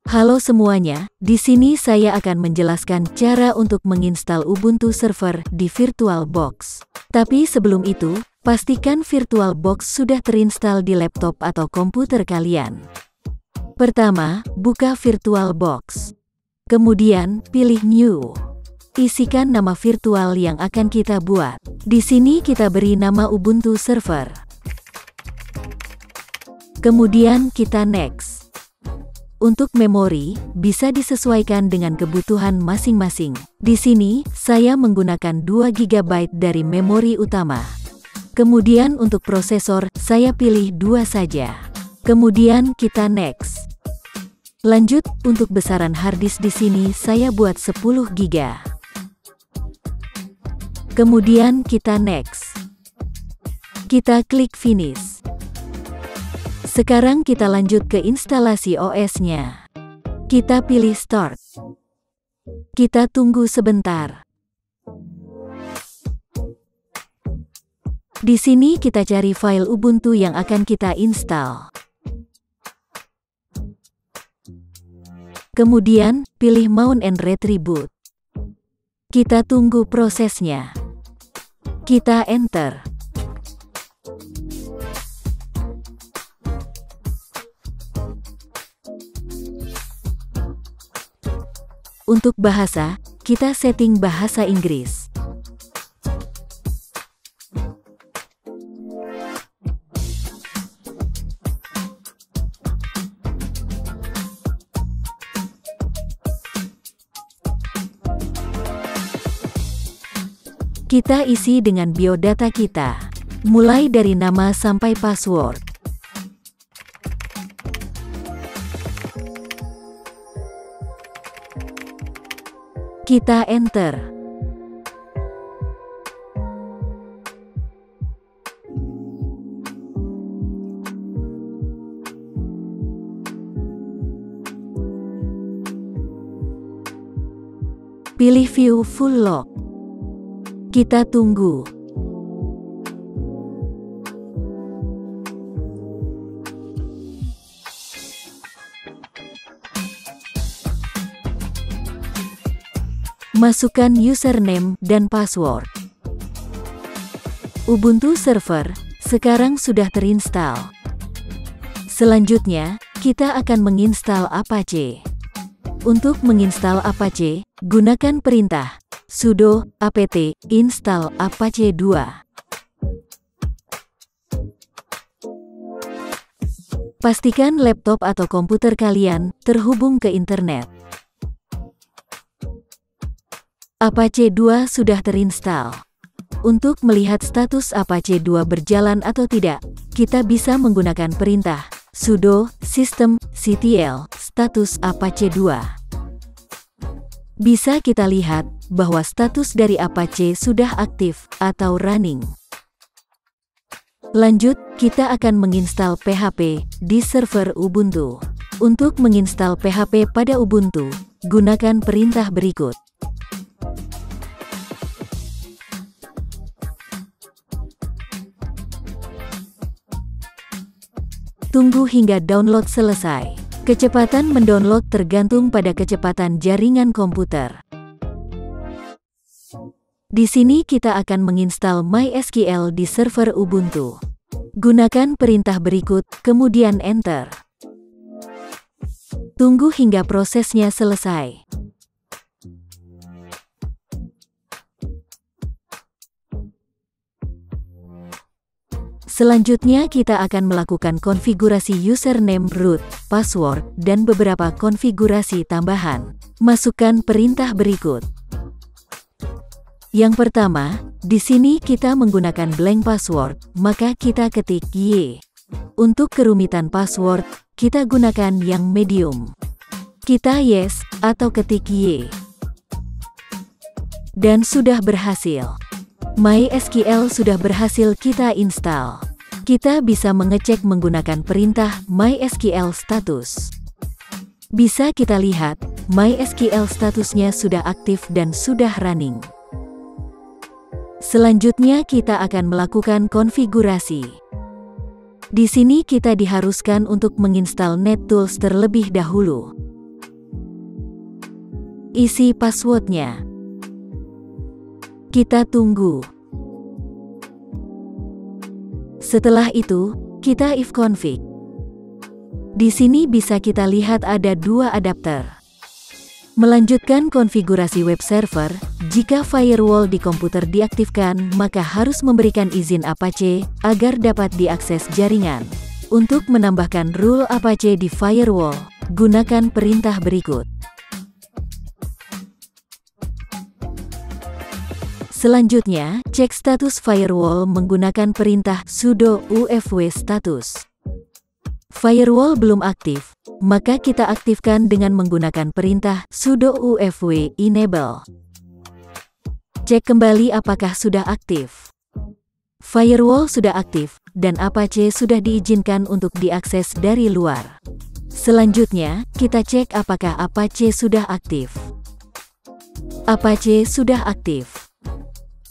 Halo semuanya, di sini saya akan menjelaskan cara untuk menginstal Ubuntu Server di VirtualBox. Tapi sebelum itu, pastikan VirtualBox sudah terinstall di laptop atau komputer kalian. Pertama, buka VirtualBox. Kemudian, pilih New. Isikan nama virtual yang akan kita buat. Di sini kita beri nama Ubuntu Server. Kemudian kita Next. Untuk memori, bisa disesuaikan dengan kebutuhan masing-masing. Di sini, saya menggunakan 2 GB dari memori utama. Kemudian untuk prosesor, saya pilih 2 saja. Kemudian kita Next. Lanjut, untuk besaran harddisk di sini saya buat 10 GB. Kemudian kita Next. Kita klik Finish. Sekarang kita lanjut ke instalasi OS-nya. Kita pilih Start. Kita tunggu sebentar. Di sini kita cari file Ubuntu yang akan kita install. Kemudian, pilih Mount and Retribution. Kita tunggu prosesnya. Kita Enter. Untuk bahasa, kita setting bahasa Inggris. Kita isi dengan biodata kita, mulai dari nama sampai password. Kita Enter. Pilih View Full Log. Kita tunggu. Masukkan username dan password. Ubuntu Server sekarang sudah terinstall. Selanjutnya, kita akan menginstal Apache. Untuk menginstal Apache, gunakan perintah sudo apt install Apache 2. Pastikan laptop atau komputer kalian terhubung ke internet. Apache 2 sudah terinstall. Untuk melihat status Apache 2 berjalan atau tidak, kita bisa menggunakan perintah sudo systemctl status Apache 2. Bisa kita lihat bahwa status dari Apache sudah aktif atau running. Lanjut, kita akan menginstal PHP di server Ubuntu. Untuk menginstal PHP pada Ubuntu, gunakan perintah berikut. Tunggu hingga download selesai. Kecepatan mendownload tergantung pada kecepatan jaringan komputer. Di sini kita akan menginstal MySQL di server Ubuntu. Gunakan perintah berikut, kemudian Enter. Tunggu hingga prosesnya selesai. Selanjutnya kita akan melakukan konfigurasi username, root, password, dan beberapa konfigurasi tambahan. Masukkan perintah berikut. Yang pertama, di sini kita menggunakan blank password, maka kita ketik Y. Untuk kerumitan password, kita gunakan yang medium. Kita yes atau ketik Y. Dan sudah berhasil. MySQL sudah berhasil kita install. Kita bisa mengecek menggunakan perintah MySQL status. Bisa kita lihat, MySQL statusnya sudah aktif dan sudah running. Selanjutnya kita akan melakukan konfigurasi. Di sini kita diharuskan untuk menginstal NetTools terlebih dahulu. Isi passwordnya. Kita tunggu. Setelah itu, kita ifconfig. Di sini bisa kita lihat ada 2 adapter. Melanjutkan konfigurasi web server, jika firewall di komputer diaktifkan, maka harus memberikan izin Apache agar dapat diakses jaringan. Untuk menambahkan rule Apache di firewall, gunakan perintah berikut. Selanjutnya, cek status firewall menggunakan perintah sudo ufw status. Firewall belum aktif, maka kita aktifkan dengan menggunakan perintah sudo ufw enable. Cek kembali apakah sudah aktif. Firewall sudah aktif, dan Apache sudah diizinkan untuk diakses dari luar. Selanjutnya, kita cek apakah Apache sudah aktif. Apache sudah aktif.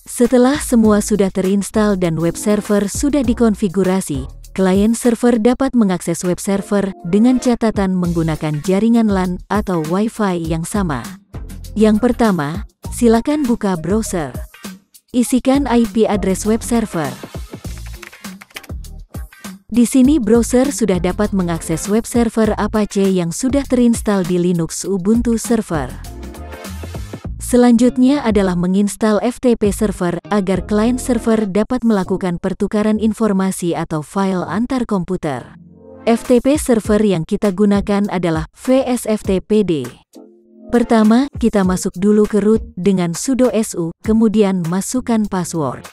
Setelah semua sudah terinstall dan web server sudah dikonfigurasi, klien server dapat mengakses web server dengan catatan menggunakan jaringan LAN atau Wi-Fi yang sama. Yang pertama, silakan buka browser. Isikan IP address web server. Di sini browser sudah dapat mengakses web server Apache yang sudah terinstall di Linux Ubuntu Server. Selanjutnya adalah menginstal FTP server agar klien server dapat melakukan pertukaran informasi atau file antar komputer. FTP server yang kita gunakan adalah VSFTPD. Pertama, kita masuk dulu ke root dengan sudo su, kemudian masukkan password.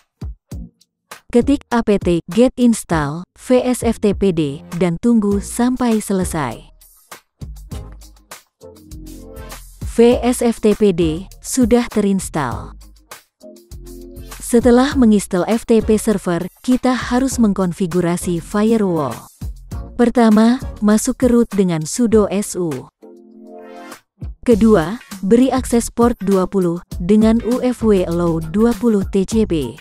Ketik apt get install VSFTPD dan tunggu sampai selesai. VSFTPD sudah terinstall. Setelah menginstal FTP server, kita harus mengkonfigurasi firewall. Pertama, masuk ke root dengan sudo su. Kedua, beri akses port 20 dengan ufw allow 20 TCP.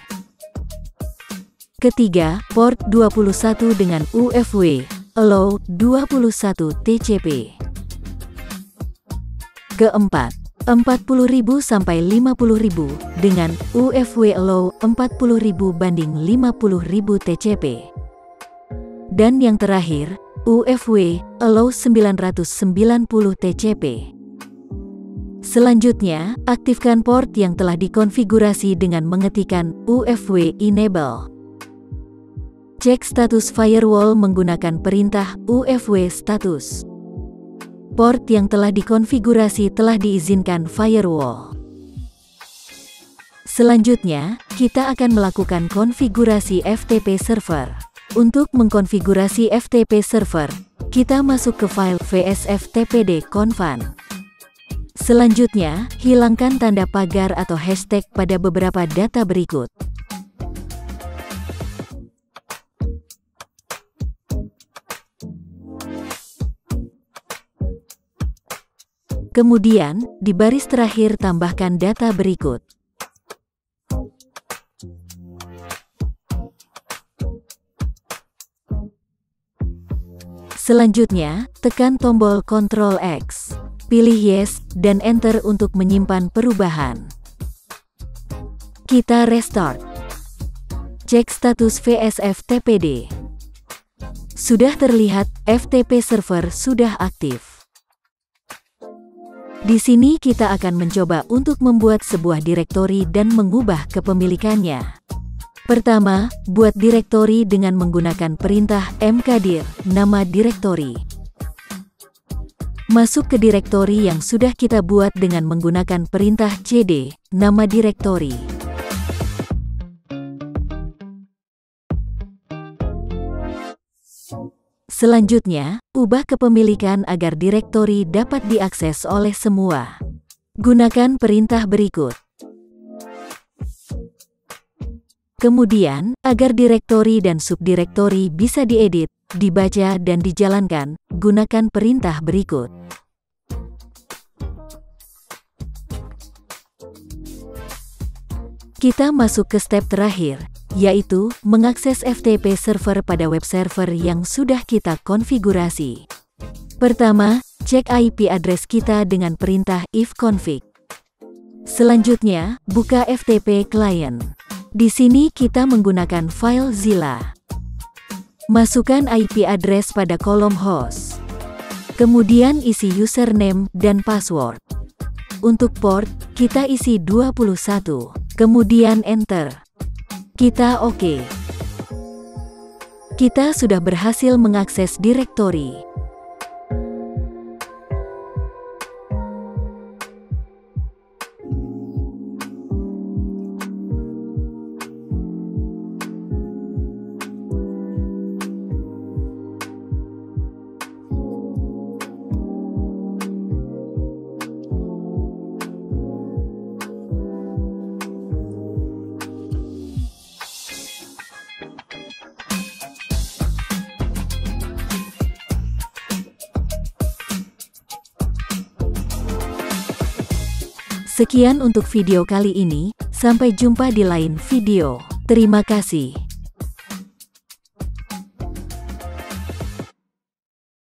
Ketiga, port 21 dengan ufw allow 21 TCP. Keempat, 40.000 sampai 50.000 dengan ufw allow 40.000 banding 50.000 TCP. Dan yang terakhir, ufw allow 990 TCP. Selanjutnya, aktifkan port yang telah dikonfigurasi dengan mengetikkan ufw enable. Cek status firewall menggunakan perintah ufw status. Port yang telah dikonfigurasi telah diizinkan firewall. Selanjutnya, kita akan melakukan konfigurasi FTP server. Untuk mengkonfigurasi FTP server, kita masuk ke file vsftpd config. Selanjutnya, hilangkan tanda pagar atau hashtag pada beberapa data berikut. Kemudian, di baris terakhir tambahkan data berikut. Selanjutnya, tekan tombol Ctrl X. Pilih Yes, dan Enter untuk menyimpan perubahan. Kita restart. Cek status VSFTPD. Sudah terlihat, FTP server sudah aktif. Di sini kita akan mencoba untuk membuat sebuah direktori dan mengubah kepemilikannya. Pertama, buat direktori dengan menggunakan perintah mkdir, nama direktori. Masuk ke direktori yang sudah kita buat dengan menggunakan perintah cd, nama direktori. Selanjutnya, ubah kepemilikan agar direktori dapat diakses oleh semua. Gunakan perintah berikut. Kemudian, agar direktori dan subdirektori bisa diedit, dibaca dan dijalankan, gunakan perintah berikut. Kita masuk ke step terakhir, yaitu mengakses FTP server pada web server yang sudah kita konfigurasi. Pertama, cek IP address kita dengan perintah ifconfig. Selanjutnya, buka FTP client. Di sini kita menggunakan file Zilla. Masukkan IP address pada kolom host. Kemudian isi username dan password. Untuk port, kita isi 21. Kemudian enter. Kita oke. Kita sudah berhasil mengakses direktori. Sekian untuk video kali ini, sampai jumpa di lain video. Terima kasih.